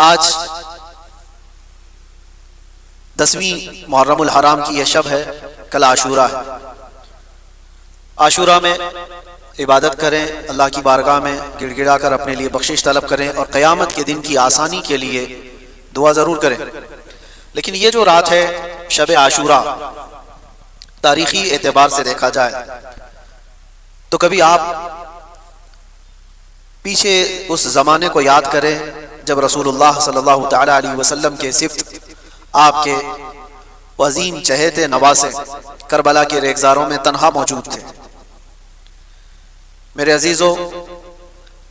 آج 10ویں محرم الحرام کی یہ شب ہے، کل عاشورہ ہے۔ عاشورہ میں عبادت کریں، اللہ کی بارگاہ میں گڑ گڑا کر اپنے لیے بخشش طلب کریں، اور قیامت کے دن کی آسانی کے لیے دعا ضرور کریں۔ لیکن یہ جو رات ہے شب عاشورہ، تاریخی اعتبار سے دیکھا جائے تو کبھی آپ پیچھے اس زمانے کو یاد کریں جب رسول اللہ صلی اللہ تعالی علیہ وسلم کے صفت آپ کے عظیم چہیتے نواسے کربلا کے ریگزاروں میں تنہا موجود تھے۔ میرے عزیزو،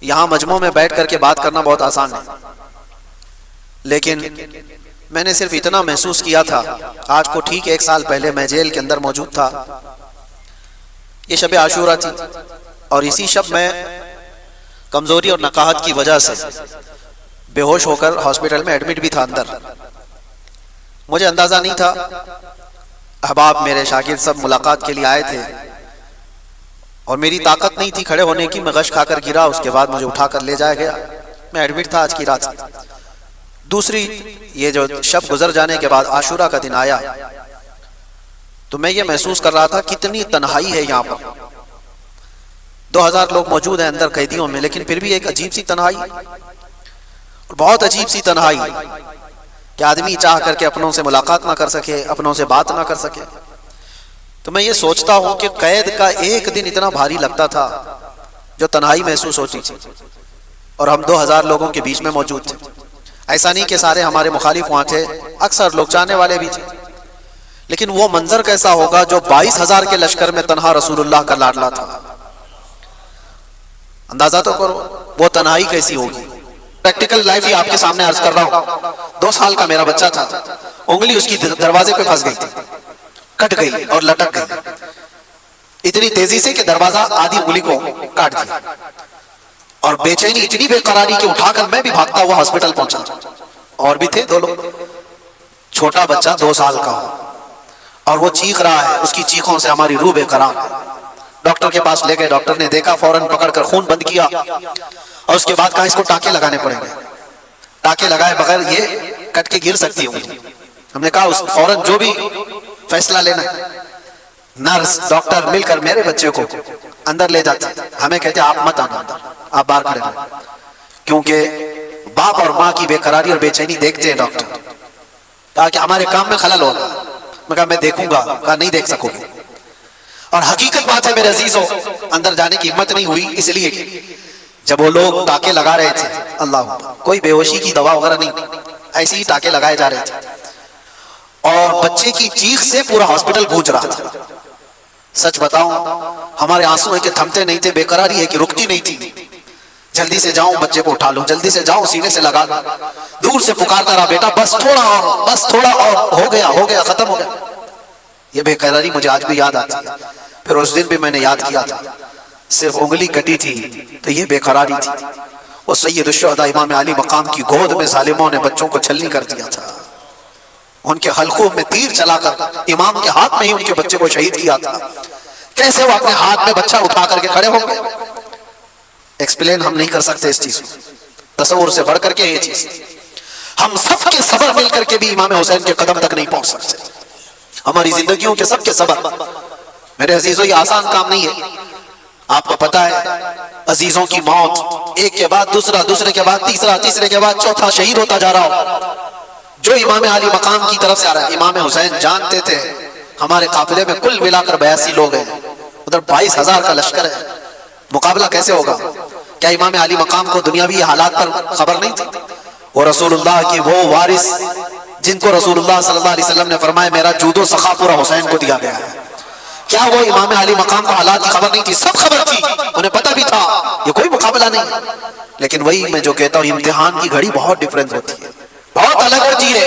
یہاں مجمع میں بیٹھ کر کے بات کرنا بہت آسان ہے، لیکن میں نے صرف اتنا محسوس کیا تھا، آج کو ٹھیک 1 سال پہلے میں جیل کے اندر موجود تھا۔ یہ شب عاشورہ تھی، اور اسی شب میں کمزوری اور نقاہت کی وجہ سے بے ہوش ہو کر ہاسپٹل میں ایڈمٹ بھی تھا اندر۔ مجھے اندازہ نہیں تھا، احباب میرے شاگرد سب ملاقات کے لیے آئے تھے، اور میری طاقت نہیں تھی کھڑے ہونے کی، میں غش کھا کر گرا، اس کے بعد مجھے اٹھا کر لے جایا گیا، میں ایڈمٹ تھا آج کی رات۔ دوسری، یہ جو شب گزر جانے کے بعد عاشورہ کا دن آیا تو میں یہ محسوس کر رہا تھا کتنی تنہائی ہے یہاں پر۔ 2000 لوگ موجود ہیں اندر قیدیوں میں، لیکن پھر بھی ایک عجیب سی تنہائی، اور بہت عجیب سی تنہائی کہ آدمی چاہ کر کے اپنوں سے ملاقات نہ کر سکے، اپنوں سے بات نہ کر سکے۔ تو میں یہ سوچتا ہوں کہ قید کا ایک دن اتنا بھاری لگتا تھا جو تنہائی محسوس ہوتی تھی، اور ہم 2000 لوگوں کے بیچ میں موجود تھے۔ ایسا نہیں کہ سارے ہمارے مخالف وہاں تھے، اکثر لوگ چاہنے والے بھی تھے، لیکن وہ منظر کیسا ہوگا جو 22,000 کے لشکر میں تنہا رسول اللہ کا لاڈلا تھا۔ اندازہ تو کرو وہ تنہائی کیسی ہوگی۔ پریکٹیکل لائف ہی آپ کے سامنے عرض کر رہا ہوں۔ 2 سال کا میرا بچہ تھا، انگلی اس کی دروازے پہ پھنس گئی تھی، کٹ گئی اور لٹک گئی اتنی تیزی سے کہ دروازہ آدھی انگلی کو کاٹ دیا، اور بے چینی اتنی بے قراری کہ اٹھا کر میں بھی بھاگتا ہوا ہاسپٹل پہنچا، اور بھی تھے 2 لوگ۔ چھوٹا بچہ 2 سال کا ہو اور وہ چیخ رہا ہے، اس کی چیخوں سے ہماری روح بے قرار ہے۔ ڈاکٹر کے پاس لے گئے، ڈاکٹر نے دیکھا، فوراً پکڑ کر خون بند کیا، اور اس کے بعد کہا اس کو ٹانکے لگانے پڑیں گے، ٹانکے لگائے بغیر یہ کٹ کے گر سکتی ہے۔ ہم نے کہا فوراً جو بھی فیصلہ لینا ہے۔ نرس ڈاکٹر مل کر میرے بچے کو اندر لے جاتے، ہمیں کہتے آپ مت آنا اندر، آپ باہر کھڑے رہو، کیونکہ باپ اور ماں کی بے قراری اور بے چینی دیکھتے ہیں ڈاکٹر۔ کہا کہ ہمارے کام میں خلل ہوگا، میں کہا میں دیکھوں گا، کہا نہیں دیکھ سکو گے۔ اور حقیقت بات ہے میرے عزیزوں، اندر جانے کی ہمت نہیں ہوئی، اس لیے کہ جب وہ لوگ ٹانکے لگا رہے تھے، اللہ کوئی بے ہوشی کی دوا وغیرہ نہیں، ایسے ہی ٹانکے لگائے جا رہے تھے، اور بچے کی چیخ سے پورا ہاسپٹل گونج رہا تھا۔ سچ بتاؤں ہمارے آنسو ہے کہ تھمتے نہیں تھے، بے قراری ہے کہ رکتی نہیں تھی۔ جلدی سے جاؤں بچے کو اٹھا لوں، جلدی سے جاؤں سینے سے لگا لوں، دور سے پکارتا رہا بیٹا بس تھوڑا اور، بس تھوڑا اور، ہو گیا ختم ہو گیا۔ یہ بے قراری مجھے آج بھی یاد آتی ہے۔ پھر اس دن بھی میں نے یاد کیا تھا، صرف انگلی کٹی تھی تو یہ بے قراری تھی۔ وہ سید الشہداء امام علی مقام کی گود میں ظالموں نے بچوں کو چھلنی کر دیا تھا، ان کے حلقوں میں تیر چلا کر امام کے ہاتھ میں ہی ان کے بچے کو شہید کیا تھا۔ کیسے وہ اپنے ہاتھ میں بچہ اٹھا کر کے کھڑے ہو گئے، ایکسپلین ہم نہیں کر سکتے اس چیز کو، تصور سے بڑھ کر کے یہ چیز۔ ہم سب کے صبر مل کر کے بھی امام حسین کے قدم تک نہیں پہنچ سکتے، ہماری زندگیوں کے سب کے صبر۔ میرے عزیزوں یہ آسان کام نہیں ہے، آپ کو پتا ہے عزیزوں کی موت ایک کے بعد دوسرا، دوسرے کے بعد تیسرا، تیسرے کے بعد چوتھا شہید ہوتا جا رہا ہو، جو امام علی مقام کی طرف سے آ رہا ہے۔ امام حسین جانتے تھے ہمارے قافلے میں کل ملا کر 82 لوگ ہیں، ادھر 22,000 کا لشکر ہے، مقابلہ کیسے ہوگا؟ کیا امام علی مقام کو دنیاوی حالات پر خبر نہیں تھی؟ وہ رسول اللہ کی وہ وارث جن کو رسول اللہ صلی اللہ علیہ وسلم نے فرمایا میرا جود و سخا پورا حسین کو دیا گیا ہے، کیا وہ امام علی مقام کو حالات کی خبر نہیں تھی؟ سب خبر تھی، انہیں پتہ بھی تھا یہ کوئی مقابلہ نہیں۔ لیکن وہی میں جو کہتا ہوں، امتحان کی گھڑی بہت ڈیفرنٹ ہوتی ہے، بہت الگ ہوتی ہے۔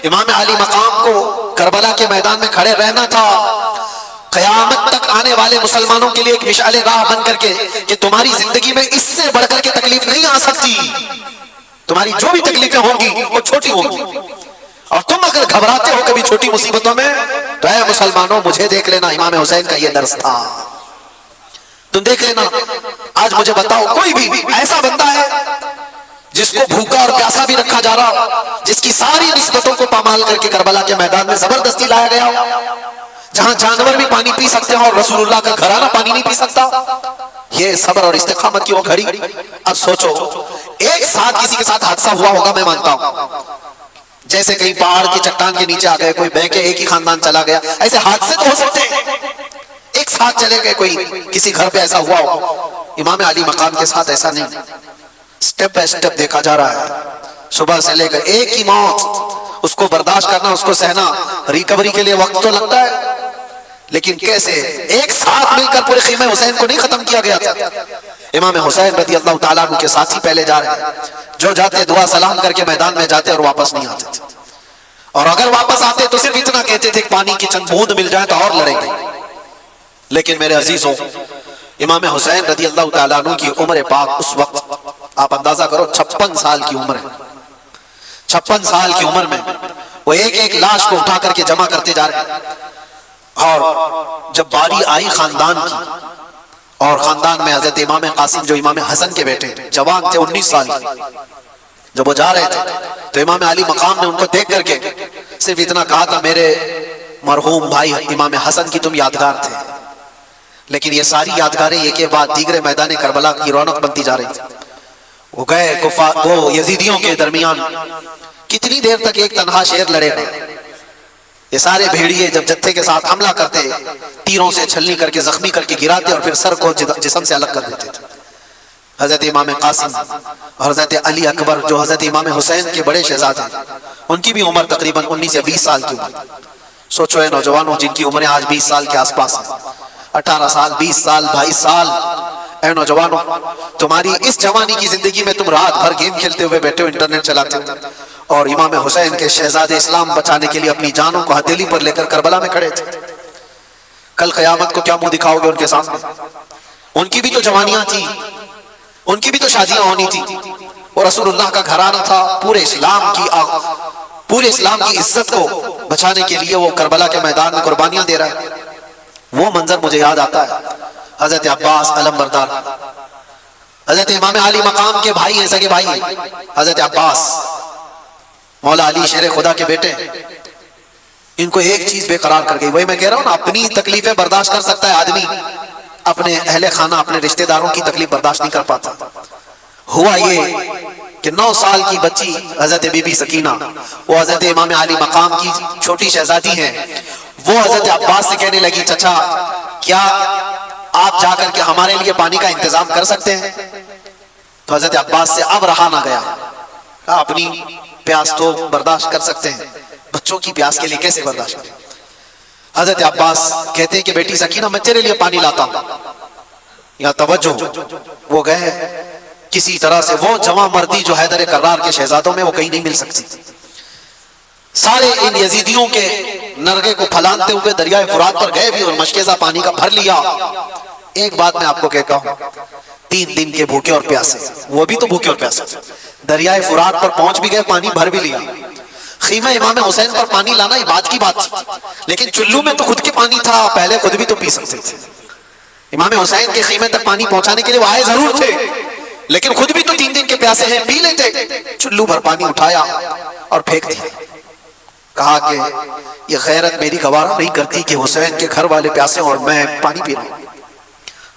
امام علی مقام کو کربلا کے میدان میں کھڑے رہنا تھا، قیامت تک آنے والے مسلمانوں کے لیے ایک مشعل راہ بن کر کے کہ تمہاری زندگی میں اس سے بڑھ کر کے تکلیف نہیں آ سکتی، تمہاری جو بھی تکلیفیں ہوں گی وہ چھوٹی ہوں گی، اور تم اگر گھبراتے ہو کبھی چھوٹی مصیبتوں میں تو اے مسلمانوں مجھے دیکھ لینا، امام حسین کا یہ درس تھا، تم دیکھ لینا۔ آج مجھے بتاؤ کوئی بھی ایسا بندہ ہے جس کو بھوکا اور پیاسا بھی رکھا دیکھا جا رہا جس کی ساری نسبتوں کو پامال کر کے کربلا کے میدان میں زبردستی لایا گیا، جہاں جانور بھی پانی پی سکتے ہیں اور رسول اللہ کا گھرانہ پانی نہیں پی سکتا. یہ صبر اور استقامت کی وہ گھڑی. اب سوچو ایک ساتھ کسی کے ساتھ حادثہ ہوا ہوگا، میں مانتا ہوں، جیسے کہیں پہاڑ کی چٹان کے نیچے آ گئے، کوئی بہ کے ایک ہی خاندان چلا گیا، ایسے حادثے تو ہو سکتے ہیں، ایک ساتھ چلے گئے، کوئی کسی گھر پہ ایسا ہوا ہو. امام علی مقام کے ساتھ ایسا نہیں، سٹیپ بائی سٹیپ دیکھا جا رہا ہے. صبح سے لے کر ایک ہی موت، اس کو برداشت کرنا، اس کو سہنا. ریکوری کے لیے وقت تو لگتا ہے، لیکن کیسے ایک ساتھ مل کر پورے خیمہ حسین کو نہیں ختم کیا گیا تھا. امام حسین رضی اللہ تعالیٰ عنہ کے ساتھی پہلے جا رہے ہیں، جو جاتے دعا سلام کر کے میدان میں جاتے اور واپس نہیں آتے تھے، اور اگر واپس آتے تو صرف اتنا کہتے تھے کہ پانی کی چند بوند مل جائے تو اور لڑیں گے. لیکن میرے عزیزوں، امام حسین رضی اللہ تعالیٰ عنہ کی عمر پاک اس وقت آپ اندازہ کرو 56 سال کی عمر ہے. 56 سال کی عمر میں وہ ایک ایک لاش کو اٹھا کر کے جمع کرتے جا رہے ہیں. اور جب باری آئی خاندان کی، اور خاندان میں حضرت امام قاسم جو امام حسن کے بیٹے جوان تھے 19 سال کے، جب وہ جا رہے تھے تو امام علی مقام نے ان کو دیکھ کر کے صرف اتنا کہا تھا، میرے مرحوم بھائی امام حسن کی تم یادگار تھے. لیکن یہ ساری یادگاریں ایک کے بعد دیگر میدان کربلا کی رونق بنتی جا رہی تھی. وہ گئے وہ یزیدیوں کے درمیان کتنی دیر تک ایک تنہا شیر لڑے گا. یہ سارے بھیڑیے جب جتھے کے ساتھ حملہ کرتے، تیروں سے چھلنی کر کے زخمی کر کے گراتے اور پھر سر کو جسم سے الگ کر دیتے تھے. حضرت امام قاسم اور حضرت علی اکبر جو حضرت امام حسین کے بڑے شہزادے ہیں، ان کی بھی عمر تقریباً 19 سے 20 سال کی عمر. سوچو اے نوجوانوں جن کی عمریں آج 20 سال کے آس پاس ہیں، 18 سال 20 سال 22 سال. اے نوجوانوں، تمہاری اس جوانی کی زندگی میں تم رات بھر گیم کھیلتے ہوئے بیٹھے ہو، انٹرنیٹ چلاتے ہو، اور امام حسین کے شہزادے اسلام بچانے کے لیے اپنی جانوں کو ہتھیلی پر لے کر کربلا میں کھڑے تھے. کل قیامت کو کیا منہ دکھاؤ گے ان کے سامنے؟ ان کی بھی تو جوانیاں تھیں، ان کی بھی تو شادیاں ہونی تھی. اور رسول اللہ کا گھرانہ تھا، پورے اسلام کی عزت کو بچانے کے لیے وہ کربلا کے میدان میں قربانیاں دے رہا ہے. وہ منظر مجھے یاد آتا ہے. حضرت عباس علم بردار، حضرت امام علی مقام کے بھائی ہیں، سگے بھائی ہیں. حضرت عباس مولا علی شیر خدا کے بیٹے، ان کو ایک چیز بے قرار کر گئی. وہی میں کہہ رہا ہوں نا، اپنی تکلیفیں برداشت کر سکتا ہے آدمی، اپنے اہل خانہ اپنے رشتہ داروں کی تکلیف برداشت نہیں کر پاتا. ہوا یہ کہ 9 سال کی بچی حضرت بی بی سکینہ، وہ حضرت امام علی مقام کی چھوٹی شہزادی ہیں، وہ حضرت عباس سے کہنے لگی، چچا کیا آپ جا کر کے ہمارے لیے پانی کا انتظام کر سکتے ہیں؟ تو حضرت عباس سے اب رہا نہ گیا، اپنی پیاس تو برداشت کر سکتے ہیں، بچوں کی پیاس کے لیے کیسے برداشت کریں؟ حضرت عباس کہتے ہیں کہ بیٹی سکینہ میں تیرے لیے پانی لاتا ہوں. یا توجہ، وہ گئے کسی طرح سے، وہ جوان مردی جو حیدر کرار کے شہزادوں میں وہ کہیں نہیں مل سکتی. سارے ان یزیدیوں کے نرگے کو پھلانتے ہوئے دریائے فرات پر گئے بھی اور مشکیزہ پانی کا بھر لیا. ایک بات میں آپ کو کہتا ہوں، 3 دن کے بھوکے اور پیاسے، وہ بھی تو بھوکے اور پیاسے، دریائے فرات پر پہنچ بھی گئے، پانی بھر بھی لیا. خیمہ امام حسین پر پانی لانا یہ بات کی بات تھی، لیکن چلو میں تو خود کے پانی تھا، پہلے خود بھی تو پی سکتے تھے. امام حسین کے خیمے تک پانی پہنچانے کے لیے وہ آئے ضرور تھے، لیکن خود بھی تو 3 دن کے پیاسے ہیں، پی لیتے. چلو بھر پانی اٹھایا اور پھینک دیا. کہا کہ یہ غیرت میری گوارا نہیں کرتی کہ حسین کے گھر والے پیاسے اور میں پانی پی رہا ہوں.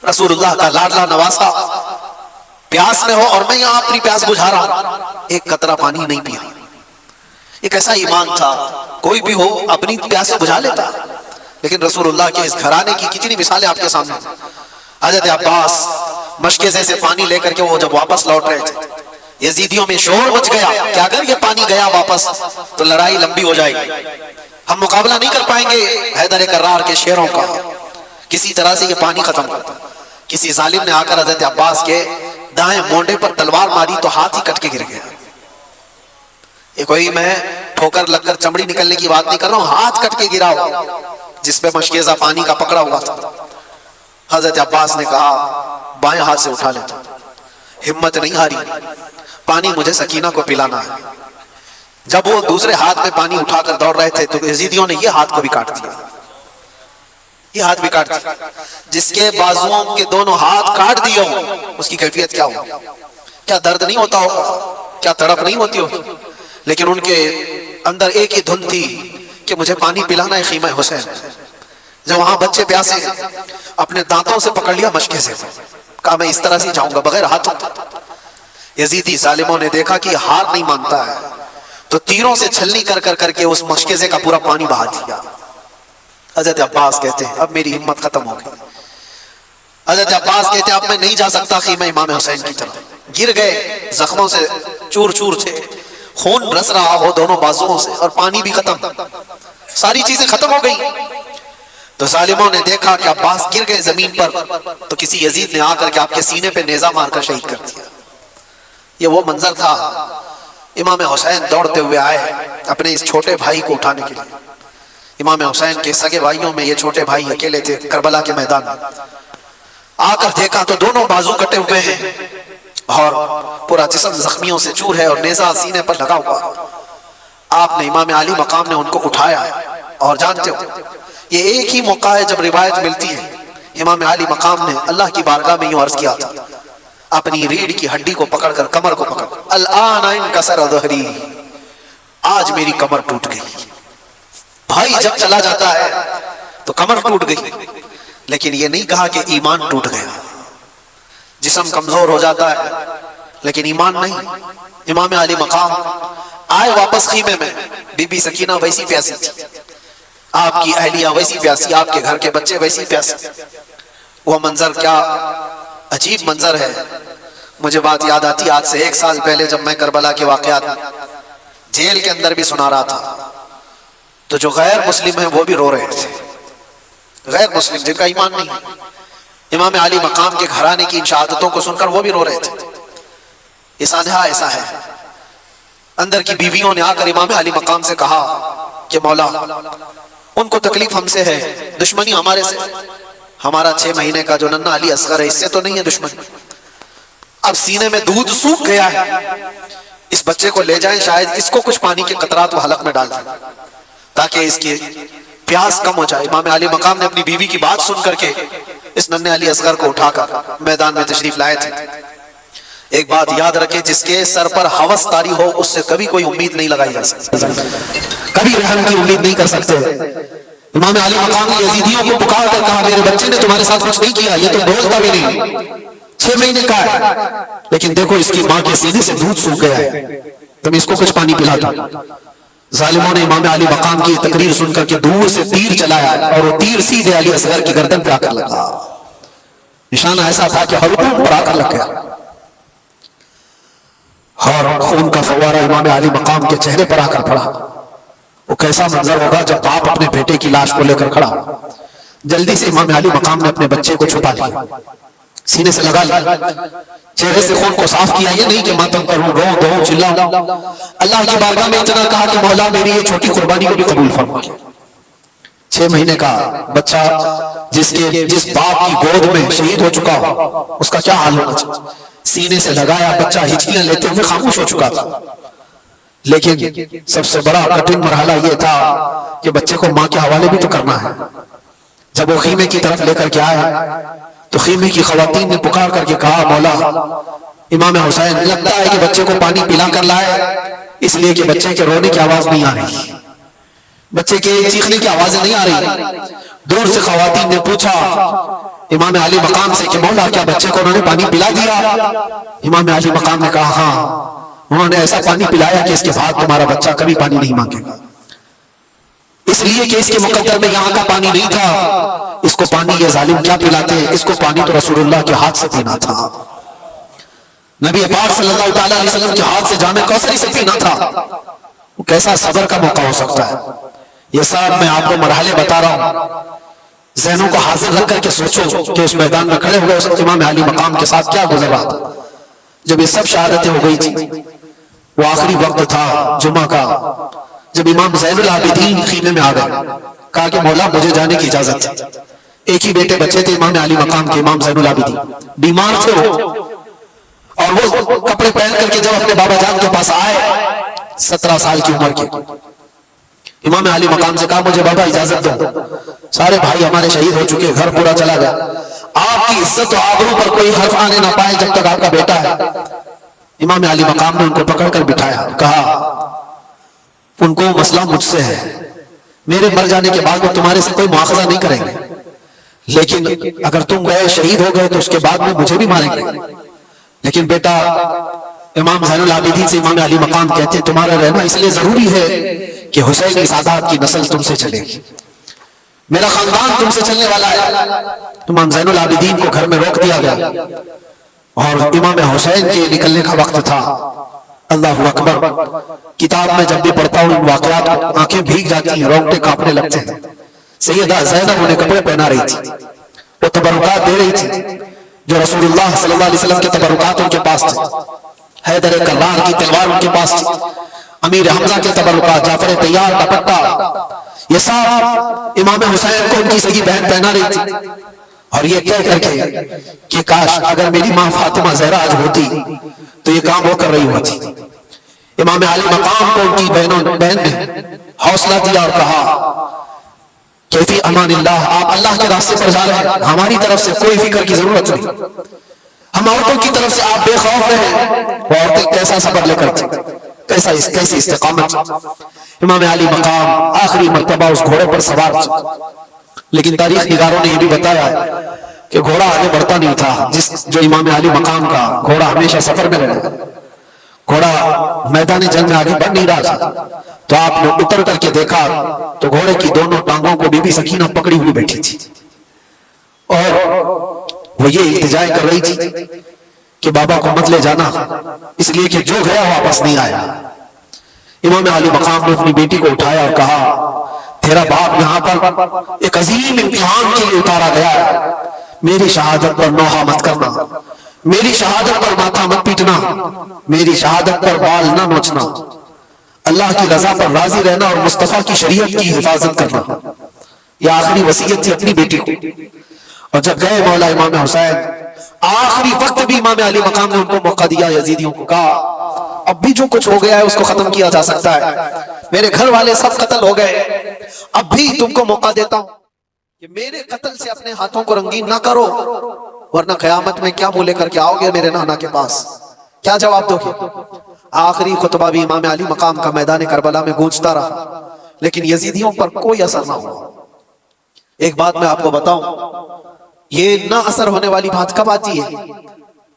رسول اللہ کا لاڈلا نواسا پیاس میں ہو اور میں یہاں اپنی پیاس بجھا رہا ہوں، ایک قطرہ پانی نہیں پیا. ایک ایسا ایمان تھا، کوئی بھی ہو اپنی پیاس بجھا لیتا. لیکن رسول اللہ کے اس گھرانے کی کتنی مثالیں آپ کے سامنے. حضرت عباس مشکیزے سے پانی لے کر کے وہ جب واپس لوٹ رہے تھے، یزیدیوں میں شور مچ گیا کہ اگر یہ پانی گیا واپس تو لڑائی لمبی ہو جائے گی، ہم مقابلہ نہیں کر پائیں گے حیدر کرار کے شیروں کا. کسی طرح سے یہ پانی ختم کرتا. کسی ظالم نے آ کر حضرت عباس کے دائیں مونڈے پر تلوار ماری تو ہاتھ ہی کٹ کے گر گیا. یہ کوئی میں ٹھوکر لگ کر چمڑی نکلنے کی بات نہیں کر رہا ہوں، ہاتھ کٹ کے گرا ہوا جس پہ مشکیزہ پانی کا پکڑا ہوا تھا. حضرت عباس نے کہا بائیں ہاتھ سے اٹھا لیتا، ہمت نہیں ہاری، پانی مجھے سکینہ کو پلانا ہے. جب وہ دوسرے ہاتھ میں پانی اٹھا کر دوڑ رہے تھے تو یزیدیوں نے یہ ہاتھ کو بھی کاٹ دیا. یہ ہاتھ بھی کاٹ دیا. جس کے بازوؤں کے دونوں ہاتھ کاٹ دیے ہوں اس کی کیفیت کیا ہو؟ کیا درد نہیں ہوتا ہوگا؟ کیا تڑپ نہیں ہوتی ہوگی؟ لیکن ان کے اندر ایک ہی دھن تھی کہ مجھے پانی پلانا ہے خیمہ حسین۔ جب وہاں بچے پیاسے اپنے دانتوں سے پکڑ لیا مشکے سے، کہا میں اس طرح سے جاؤں گا بغیر ہاتھوں۔ یزیدی ظالموں نے دیکھا کہ ہار نہیں مانتا ہے تو تیروں سے چھلنی کر کر کر کے اس مشکزے کا پورا پانی بہا دیا۔ حضرت عباس کہتے ہیں اب میری ہمت ختم ہو گئی۔ حضرت عباس کہتے ہیں اب میں نہیں جا سکتا خیمہ امام حسین کی طرف۔ گر گئے، زخموں سے چور چور تھے، خون رس رہا ہو دونوں بازوؤں سے، اور پانی بھی ختم، ساری چیزیں ختم ہو گئی۔ تو ظالموں نے دیکھا کہ عباس گر گئے زمین پر، تو کسی یزید نے آ کر کے آپ کے سینے پہ نیزہ مار کر شہید کر دیا۔ یہ وہ منظر تھا۔ امام حسین دوڑتے ہوئے آئے اپنے اس چھوٹے بھائی کو اٹھانے کے لیے۔ امام حسین کے سگے بھائیوں میں یہ چھوٹے بھائی اکیلے تھے کربلا کے میدان میں۔ آ کر دیکھا تو دونوں بازو کٹے ہوئے ہیں اور پورا جسم زخمیوں سے چور ہے اور نیزہ سینے پر لگا ہوا۔ آپ نے امام علی مقام نے ان کو اٹھایا، اور جانتے ہو یہ ایک ہی موقع ہے جب روایت ملتی ہے امام علی مقام نے اللہ کی بارگاہ میں یوں عرض کیا تھا، اپنی ریڑھ کی ہڈی کو پکڑ کر کمر کو پکڑ، الآن انکسر ظہری، آج میری کمر ٹوٹ گئی۔ بھائی جب چلا جاتا ہے تو کمر ٹوٹ گئی، لیکن یہ نہیں کہا کہ ایمان ٹوٹ گیا۔ جسم کمزور ہو جاتا ہے لیکن ایمان نہیں۔ امام علی مقام آئے واپس خیمے میں، بی بی سکینہ ویسی پیاسی تھی، آپ کی اہلیہ ویسی پیاسی، آپ کے گھر کے بچے ویسی پیاسی۔ وہ منظر کیا عجیب منظر ہے۔ مجھے بات یاد آتی آج سے 1 سال پہلے جب میں کربلا کے واقعات جیل کے اندر بھی سنا رہا تھا، تو جو غیر مسلم ہیں وہ بھی رو رہے تھے، غیر مسلم جن کا ایمان نہیں ہے، امام علی مقام کے گھرانے کی ان شہادتوں کو سن کر وہ بھی رو رہے تھے۔ یہ سانحہ ایسا ہے۔ اندر کی بیویوں نے آ کر امام علی مقام سے کہا کہ مولا ان کو تکلیف ہم سے ہے، دشمنی ہمارے سے، ہمارا 6 مہینے کا جو ننھا علی اصغر ہے اس سے تو نہیں ہے دشمنی، اب سینے میں دودھ سوکھ گیا ہے، اس بچے کو لے جائیں، شاید اس کو کچھ پانی کے قطرات وہ حلق میں ڈال دیں تاکہ اس کی پیاس کم ہو جائے۔ امام علی مقام نے اپنی بیوی کی بات سن کر کے اس ننھے علی اصغر کو اٹھا کر میدان میں تشریف لائے تھے۔ ایک بات یاد رکھیں، جس کے سر پر ہوس طاری ہو اس سے کبھی کوئی امید نہیں لگائی جا سکتی، کبھی رحم کی امید نہیں کر سکتے۔ امام علی مقام نے یزیدیوں کو پکار کر کہا میرے بچے نے تمہارے ساتھ کچھ نہیں کیا، یہ تو بولتا بھی نہیں، 6 مہینے کا ہے، لیکن دیکھو اس کی ماں کے سینے سے دودھ سوکھ گیا ہے، تم اس کو کچھ پانی پلا دو۔ ظالموں نے امام علی مقام کی تقریر سن کر کے دور سے تیر چلایا، اور وہ تیر سیدھے علی اصغر کی گردن پہ آ کر لگا۔ نشانہ ایسا تھا کہ حلقوم پر آ کر لگ گیا، اور خون کا فوارہ امام علی مقام کے چہرے پر آ کر پڑا۔ وہ کیسا منظر ہوگا جب باپ اپنے بیٹے کی لاش کو لے کر کھڑا۔ جلدی سے امام علی مقام نے اپنے بچے کو چھپا لیا، سینے سے لگا لیا، چہرے سے خون کو صاف کیا، یہ نہیں کہ ماتم کروں، رو دو چلاؤں، اللہ کی بارگاہ میں اتنا کہا کہ مولا میری یہ چھوٹی قربانی کو بھی قبول فرما۔ 6 مہینے کا بچہ جس باپ کی گود میں شہید ہو چکا ہو اس کا کیا حال ہونا چاہیے۔ سینے سے لگایا، بچہ ہچکیاں لیتے ہوئے خاموش ہو چکا تھا، لیکن سب سے بڑا کٹھن مرحلہ یہ تھا کہ بچے کو ماں کے حوالے بھی تو کرنا ہے۔ جب وہ خیمے کی طرف لے کر کے آئے تو خیمے کی خواتین نے پکار کر کے کہا مولا امام حسین لگتا ہے کہ بچے کو پانی پلا کر لائے، اس لیے کہ بچے کے رونے کی آواز نہیں آ رہی، بچے کے چیخنے کی آوازیں نہیں آ رہی۔ دور سے خواتین نے پوچھا امام علی مقام سے کہ مولا کیا بچے کو انہوں نے پانی پلا دیا؟ امام علی مقام نے کہا ہاں، انہوں نے ایسا پانی پلایا کہ اس کے بعد تمہارا بچہ کبھی پانی نہیں مانگے گا، اس لیے کہ اس کے مقدر میں یہاں کا پانی نہیں تھا، اس کو پانی یہ ظالم کیا پلاتے، اس کو پانی تو رسول اللہ کے ہاتھ سے پینا تھا، نبی پاک صلی اللہ تعالیٰ علیہ وسلم کے ہاتھ سے جام کوثری سے پینا تھا۔ وہ کیسا صبر کا موقع ہو سکتا ہے۔ یہ سب میں آپ کو مرحلے بتا رہا ہوں، ذہنوں کو حاضر رکھ کر کے سوچو کہ اس میدان میں کھڑے ہوئے اس امام علی مقام کے ساتھ کیا گزر رہا تھا۔ جب یہ سب شہادتیں ہو گئی تھی، وہ آخری وقت تھا جمعہ کا، جب امام زین العابدین خیمے میں آ گئے، کہا کہ مولا مجھے جانے کی اجازت ہے۔ ایک ہی بیٹے بچے تھے امام علی مقام کے، امام زین العابدین، بیمار تھے وہ، اور وہ کپڑے پہن کر کے جب اپنے بابا جان کے پاس آئے 17 سال کی عمر کے، امام علی مقام سے کہا مجھے بابا اجازت دو، سارے بھائی ہمارے شہید ہو چکے، گھر پورا چلا گیا، آپ کی عزت و آبرو پر کوئی حرف آنے نہ پائے جب تک آپ کا بیٹا ہے۔ امام علی مقام نے ان کو پکڑ کر بٹھایا، کہا ان کو مسئلہ مجھ سے ہے، میرے مر جانے کے بعد وہ تمہارے سے کوئی مواخذہ نہیں کریں گے، لیکن اگر تم گئے شہید ہو گئے تو اس کے بعد میں مجھے بھی ماریں گے۔ لیکن بیٹا امام زین العابدین سے امام علی مقام کہتے ہیں تمہارا رہنا اس لیے ضروری ہے کہ حسین کی سادات کی نسل تم سے چلے گی، میرا خاندان تم سے چلنے والا ہے۔ امام زین العابدین کو گھر میں روک دیا گیا اور امام حسین کے نکلنے کا وقت تھا۔ اللہ اکبر، کتاب میں جب بھی پڑھتا ہوں ان واقعات کو آنکھیں بھیگ جاتی ہیں، رونگٹے کانپنے لگتے ہیں۔ سیدہ زینب انہیں کپڑے پہنا رہی تھی، وہ تبرکات دے رہی تھی جو رسول اللہ صلی اللہ علیہ وسلم کے تبرکات ان کے پاس تھے۔ حیدر کرار کی تلوار ان کے پاس تھی، امیر حمزہ کے تبرکات، جعفر طیار کا پٹا، یہ سب امام حسین کو ان کی سگی بہن پہنا رہی تھی، اور یہ کہہ کر کے کہ کاش اگر میری ماں فاطمہ زہرا آج ہوتی تو یہ کام وہ کر رہی ہوتی۔ امام علی مقام کو ان کی بہن نے حوصلہ دیا اور کہا کہ فی امان اللہ، آپ اللہ کے راستے پر جا رہے ہیں، ہماری طرف سے کوئی فکر کی ضرورت نہیں، ہم عورتوں کی طرف سے آپ بے خوف رہیں۔ وہ عورتیں کیسا صبر لے کر تھی، کیسی استقامت۔ امام علی مقام آخری مرتبہ اس گھوڑے پر سوار تھے، لیکن تاریخ نگاروں نے یہ بھی بتایا کہ گھوڑا آگے بڑھتا نہیں تھا، جو امام علی مقام کا گھوڑا ہمیشہ سفر میں رہتا، گھوڑا میدان جنگ میں آگے بڑھ نہیں رہا تھا۔ تو آپ نے اتر کر کے دیکھا تو گھوڑے کی دونوں ٹانگوں کو بی بی سکینہ پکڑی ہوئی بیٹھی تھی، اور وہ یہ التجائے کر رہی تھی کہ بابا کو مت لے جانا، اس لیے کہ جو گیا واپس نہیں آیا۔ امام علی مقام نے اپنی بیٹی کو اٹھایا اور کہا تیرا باپ یہاں پر ایک عظیم امتحان کے لیے اتارا گیا ہے، میری شہادت پر نوحہ مت کرنا، میری شہادت پر ماتھا مت پیٹنا، میری شہادت پر بال نہ نوچنا، اللہ کی رضا پر راضی رہنا اور مصطفیٰ کی شریعت کی حفاظت کرنا۔ یہ آخری وصیت تھی اپنی بیٹی کو۔ اور جب گئے مولا امام حسین، آخری وقت بھی امام علی مقام نے ان کو موقع دیا، یزیدیوں کو کہا اب بھی جو کچھ ہو گیا ہے اس کو ختم کیا جا سکتا ہے، میرے گھر والے سب قتل ہو گئے، اب بھی تم کو موقع دیتا ہوں کہ میرے قتل سے اپنے ہاتھوں کو رنگین نہ کرو، ورنہ قیامت میں کیا منہ لے کر کے آؤ گے میرے نانا کے پاس، کیا جواب دو گے؟ آخری خطبہ بھی امام علی مقام کا میدان کربلا میں گونجتا رہا، لیکن یزیدیوں پر کوئی اثر نہ ہوا۔ ایک بات میں آپ کو بتاؤں، یہ نہ اثر ہونے والی بات کب آتی ہے؟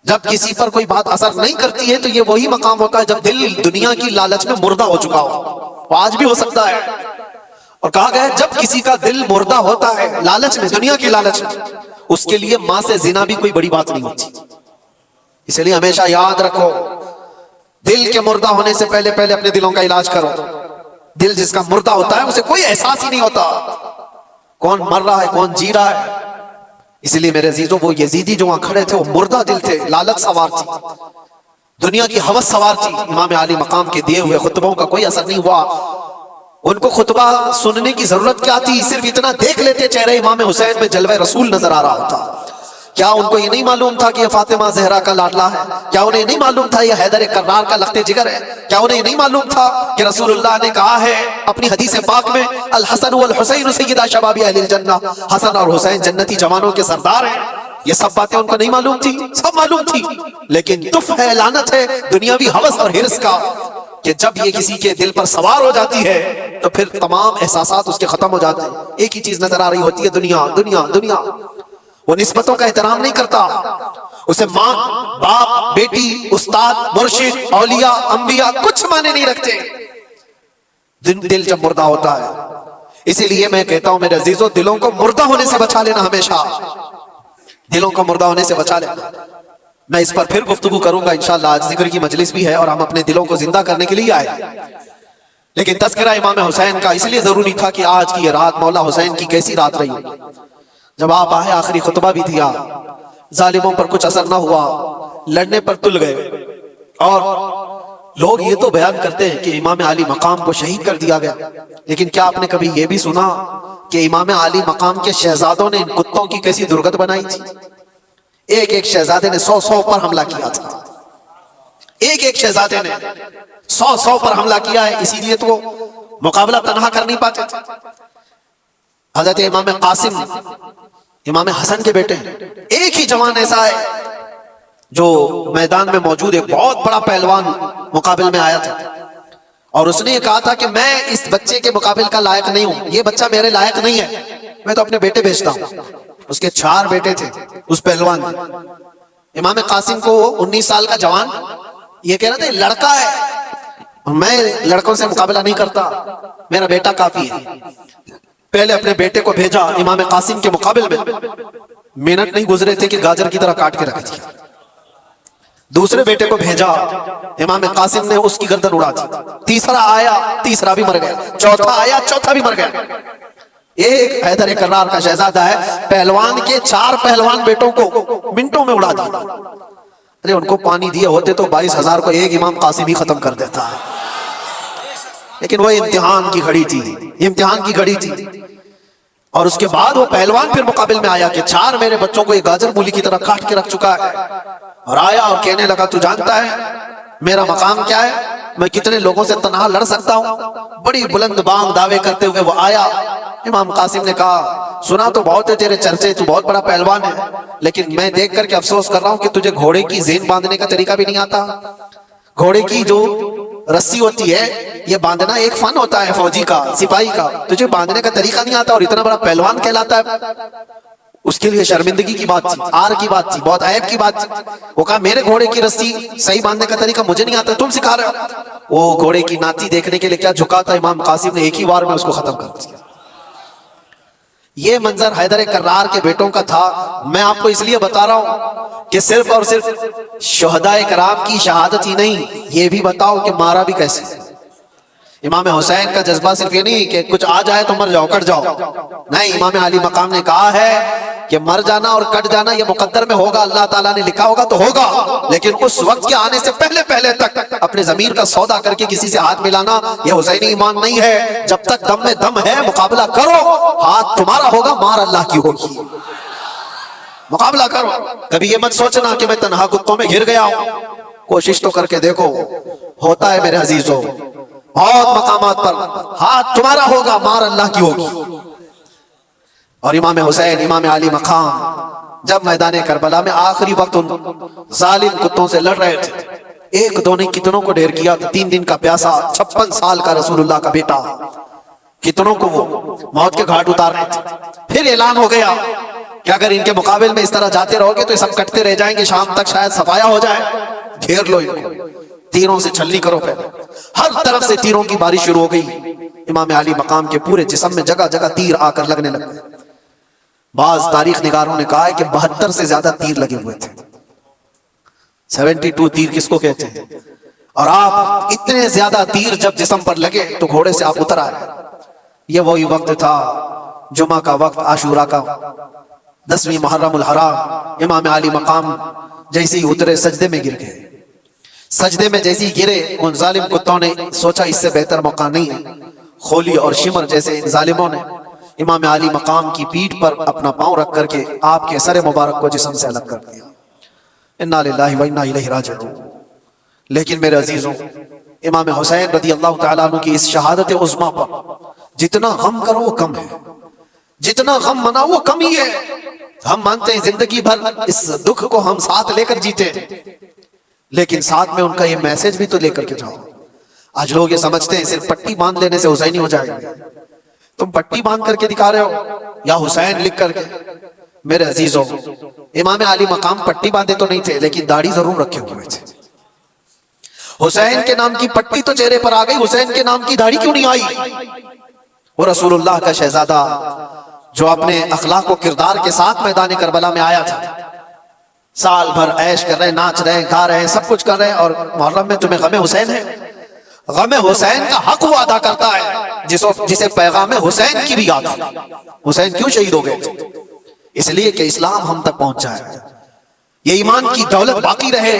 جب کسی پر کوئی بات اثر نہیں کرتی ہے تو یہ وہی مقام ہوتا ہے جب دل دنیا کی لالچ میں مردہ ہو چکا ہو، وہ آج بھی ہو سکتا ہے۔ اور کہا گیا ہے جب کسی کا دل مردہ ہوتا ہے لالچ میں، دنیا کی لالچ میں، اس کے لیے ماں سے زنا بھی کوئی بڑی بات نہیں ہوتی۔ اس لیے ہمیشہ یاد رکھو، دل کے مردہ ہونے سے پہلے اپنے دلوں کا علاج کرو۔ دل جس کا مردہ ہوتا ہے اسے کوئی احساس ہی نہیں ہوتا کون مر رہا ہے کون جی رہا ہے۔ اس لیے میرے عزیزوں، وہ یزیدی جو وہاں کھڑے تھے وہ مردہ دل تھے، لالچ سوار تھی، دنیا کی ہوس سوار تھی۔ امام علی مقام کے دیے ہوئے خطبوں کا کوئی اثر نہیں ہوا، ان کو خطبہ سننے کی ضرورت کیا تھی؟ صرف اتنا دیکھ لیتے چہرے امام حسین میں جلوہ رسول نظر آ رہا ہوتا۔ کیا ان کو یہ نہیں معلوم تھا کہ یہ فاطمہ زہرا کا لاڈلا ہے؟ کیا انہیں نہیں معلوم تھا یہ حیدر کرار کا لخت جگر ہے؟ کیا انہیں نہیں معلوم تھا کہ رسول اللہ نے کہا ہے اپنی حدیث پاک میں الحسن والحسین سیدہ شباب اہل الجنہ، حسن اور حسین جنتی جوانوں کے سردار ہیں؟ یہ سب باتیں ان کو نہیں معلوم تھی؟ سب معلوم تھی، لیکن تف ہے، لعنت ہے دنیاوی ہوس اور ہرس کا کہ جب یہ کسی کے دل پر سوار ہو جاتی ہے تو پھر تمام احساسات اس کے ختم ہو جاتے ہیں۔ ایک ہی چیز نظر آ رہی ہوتی ہے، دنیا دنیا دنیا۔ وہ نسبتوں کا احترام نہیں کرتا، اسے ماں باپ بیٹی استاد مرشد اولیاء انبیاء کچھ معنی نہیں رکھتے۔ دل جب مردہ ہوتا ہے، اسی لیے میں کہتا ہوں میرے عزیزوں، دلوں کو مردہ ہونے سے بچا لینا، ہمیشہ دلوں کو مردہ ہونے سے بچا لینا۔ میں اس پر پھر گفتگو کروں گا انشاءاللہ، آج ذکر کی مجلس بھی ہے اور ہم اپنے دلوں کو زندہ کرنے کے لیے آئے، لیکن تذکرہ امام حسین کا اس لیے ضروری تھا کہ آج کی یہ رات مولا حسین کی کیسی رات رہی ہوگی۔ جب آپ آئے آخری خطبہ بھی دیا، ظالموں پر کچھ اثر نہ ہوا، لڑنے پر تل گئے، اور لوگ یہ تو بیان کرتے ہیں کہ امام علی مقام کو شہید کر دیا گیا، لیکن کیا آپ نے کبھی یہ بھی سنا کہ امام علی مقام کے شہزادوں نے ان کتوں کی کیسی درگت بنائی تھی؟ ایک ایک شہزادے نے 100 پر حملہ کیا تھا، ایک ایک شہزادے نے 100 پر حملہ کیا ہے، اسی لیے تو وہ مقابلہ تنہا کر نہیں پاتے تھے۔ حضرت امام قاسم امام حسن کے بیٹے ہیں، ایک ہی جوان ایسا ہے جو میدان میں موجود ایک بہت بڑا پہلوان مقابل میں آیا تھا، اور اس نے یہ کہا تھا کہ میں اس بچے کے مقابل کا لائق نہیں ہوں، یہ بچہ میرے لائق نہیں ہے، میں تو اپنے بیٹے بھیجتا ہوں۔ اس کے 4 بیٹے تھے اس پہلوان کے۔ امام قاسم کو 19 سال کا جوان یہ کہہ رہا تھا لڑکا ہے، میں لڑکوں سے مقابلہ نہیں کرتا، میرا بیٹا کافی ہے۔ پہلے اپنے بیٹے کو بھیجا امام قاسم کے مقابل میں، منٹ نہیں گزرے تھے کہ گاجر کی طرح کاٹ کے رکھ دیا۔ دوسرے بیٹے کو بھیجا، امام قاسم نے اس کی گردن اڑا دی۔ تیسرا آیا، تیسرا بھی مر گیا۔ چوتھا آیا، چوتھا بھی مر گیا۔ ایک حیدر کرار کا شہزادہ ہے، پہلوان کے 4 پہلوان بیٹوں کو منٹوں میں اڑا دیا۔ ارے ان کو پانی دیے ہوتے تو 22,000 کو ایک امام قاسم ہی ختم کر دیتا ہے، لیکن وہ امتحان کی گھڑی تھی، امتحان کی گھڑی تھی۔ اور اس کے بعد وہ پہلوان پھر مقابل میں آیا کہ 4 میرے بچوں کو یہ گاجر مولی کی طرح کاٹ کے رکھ چکا ہے، اور آیا اور کہنے لگا تو جانتا ہے میرا مقام کیا ہے، میں کتنے لوگوں سے تنہا لڑ سکتا ہوں۔ بڑی بلند بانگ دعوے کرتے ہوئے وہ آیا۔ امام قاسم نے کہا سنا تو بہت ہے تیرے چرچے، تو بہت بڑا پہلوان ہے، لیکن میں دیکھ کر کے افسوس کر رہا ہوں کہ تجھے گھوڑے کی زین باندھنے کا طریقہ بھی نہیں آتا۔ گھوڑے کی جو رسی ہوتی ہے یہ باندھنا ایک فن ہوتا ہے فوجی کا، سپاہی کا، تجھے باندھنے کا طریقہ نہیں آتا اور اتنا بڑا پہلوان کہلاتا ہے۔ اس کے لیے شرمندگی کی بات تھی، آر کی بات تھی، بہت عیب کی بات تھی۔ وہ کہا میرے گھوڑے کی رسی صحیح باندھنے کا طریقہ مجھے نہیں آتا، تم سکھا رہے ہو۔ وہ گھوڑے کی ناتی دیکھنے کے لیے کیا جھکا تھا، امام قاسم نے ایک ہی وار میں اس کو ختم کر دیا۔ یہ منظر حیدر کرار کے بیٹوں کا تھا۔ میں آپ کو اس لیے بتا رہا ہوں کہ صرف اور صرف شہداء کرام کی شہادت ہی نہیں، یہ بھی بتاؤ کہ مارا بھی کیسے۔ امام حسین کا جذبہ صرف یہ نہیں کہ کچھ آ جائے تو مر جاؤ، کٹ جاؤ، نہیں، امام علی مقام نے کہا ہے کہ مر جانا اور کٹ جانا یہ مقدر میں ہوگا، اللہ تعالیٰ نے لکھا ہوگا تو ہوگا، لیکن اس وقت کے آنے سے پہلے پہلے تک اپنے ضمیر کا سودا کر کے کسی سے ہاتھ ملانا یہ حسینی ایمان نہیں ہے۔ جب تک دم میں دم ہے مقابلہ کرو، ہاتھ تمہارا ہوگا، مار اللہ کی ہوگی، مقابلہ کرو۔ کبھی یہ مت سوچنا کہ میں تنہا کتوں میں گھر گیا ہوں، کوشش تو کر کے دیکھو، ہوتا ہے میرے عزیزوں، بہت مقامات پر ہاتھ تمہارا ہوگا، مار اللہ کی ہوگی۔ اور امام حسین، امام علی مقام جب میدان کربلا میں آخری وقت ان ظالم کتوں سے لڑ رہے تھے، ایک دو نے کتنوں کو ڈھیر کیا تھا، 3 دن کا پیاسا، 56 سال کا رسول اللہ کا بیٹا، کتنوں کو وہ موت کے گھاٹ اتار رہے تھے۔ پھر اعلان ہو گیا کہ اگر ان کے مقابل میں اس طرح جاتے رہو گے تو یہ سب کٹتے رہ جائیں گے، شام تک شاید صفایا ہو جائے، گھیر لو ان کو، تیروں سے چھلنی کرو۔ پہلے ہر طرف سے تیروں کی بارش شروع ہو گئی۔ امام علی مقام کے پورے جسم میں جگہ جگہ تیر آ کر لگنے لگے۔ بعض تاریخ نگاروں نے کہا ہے کہ 72 سے زیادہ تیر لگے ہوئے تھے۔ 72 تیر کس کو کہتے ہیں؟ اور آپ اتنے زیادہ تیر جب جسم پر لگے تو گھوڑے سے آپ اتر آئے۔ یہ وہی وقت تھا جمعہ کا وقت، عاشورہ کا 10ویں محرم الحرام۔ امام علی مقام جیسے ہی اترے سجدے میں گر گئے۔ سجدے میں جیسے ہی گرے ان ظالم کتوں نے سوچا اس سے بہتر موقع نہیں ہے۔ خولی اور شمر جیسے ان ظالموں نے امام علی مقام کی پیٹھ پر اپنا پاؤں رکھ کر کے آپ کے سر مبارک کو جسم سے الگ کر دیا۔ انا للہ و انا الیہ راجعون۔ لیکن میرے عزیزوں، امام حسین رضی اللہ تعالیٰ عنہ کی اس شہادت عظمیٰ پر جتنا غم کرو وہ کم ہے، جتنا غم مناؤ وہ کم ہی ہے۔ ہم مانتے ہیں زندگی بھر اس دکھ کو ہم ساتھ لے کر جیتے، لیکن ساتھ میں ان کا یہ میسج بھی تو لے کر کے جاؤ۔ آج لوگ یہ سمجھتے ہیں صرف پٹی باندھ لینے سے حسینی ہو جائے گا۔ تم پٹی باندھ کر کے دکھا رہے ہو یا حسین لکھ کر کے؟ میرے عزیزوں، امام علی مقام پٹی باندھے تو نہیں تھے لیکن داڑھی ضرور رکھے ہوئے تھے۔ حسین کے نام کی پٹی تو چہرے پر آ گئی، حسین کے نام کی داڑھی کیوں نہیں آئی؟ وہ رسول اللہ کا شہزادہ جو اپنے اخلاق و کردار کے ساتھ میدان کربلا میں آیا تھا، سال بھر عیش کر رہے، ناچ رہے، گا رہے، سب کچھ کر رہے، اور محرم میں تمہیں غم حسین ہے۔ غم حسین کا حق وہ ادا کرتا ہے جسے پیغام حسین کی بھی یاد ہے۔ حسین کیوں شہید ہو گئے تھے؟ اس لیے کہ اسلام ہم تک پہنچ جائے، یہ ایمان کی دولت باقی رہے۔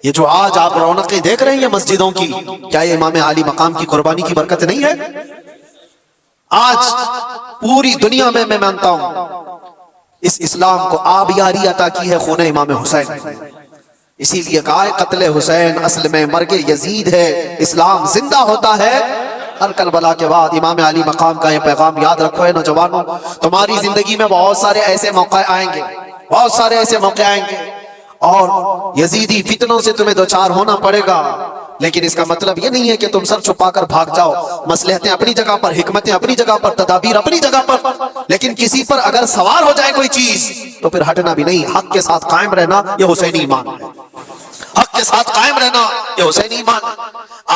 یہ جو آج آپ رونقیں دیکھ رہے ہیں یہ مسجدوں کی، کیا یہ امام علی مقام کی قربانی کی برکت نہیں ہے؟ آج پوری دنیا میں میں مانتا ہوں اس اسلام کو آبیاری عطا کی ہے خون امام حسین۔ اسی لیے کہا ہے قتل حسین اصل میں مرگ یزید ہے، اسلام زندہ ہوتا ہے ہر کربلا کے بعد۔ امام علی مقام کا یہ پیغام یاد رکھو ہے نوجوانوں، تمہاری زندگی میں بہت سارے ایسے موقع آئیں گے، بہت سارے ایسے موقع آئیں گے، اور یزیدی فتنوں سے تمہیں دوچار ہونا پڑے گا، لیکن اس کا مطلب یہ نہیں ہے کہ تم سر چھپا کر بھاگ جاؤ. مصلحتیں اپنی جگہ پر، حکمتیں اپنی جگہ پر، تدابیر اپنی جگہ پر، لیکن کسی پر اگر سوار ہو جائے کوئی چیز تو پھر ہٹنا بھی نہیں. حق کے ساتھ قائم رہنا یہ حسینی ایمان ہے. حق کے ساتھ قائم رہنا یہ حسینی ایمان ہے.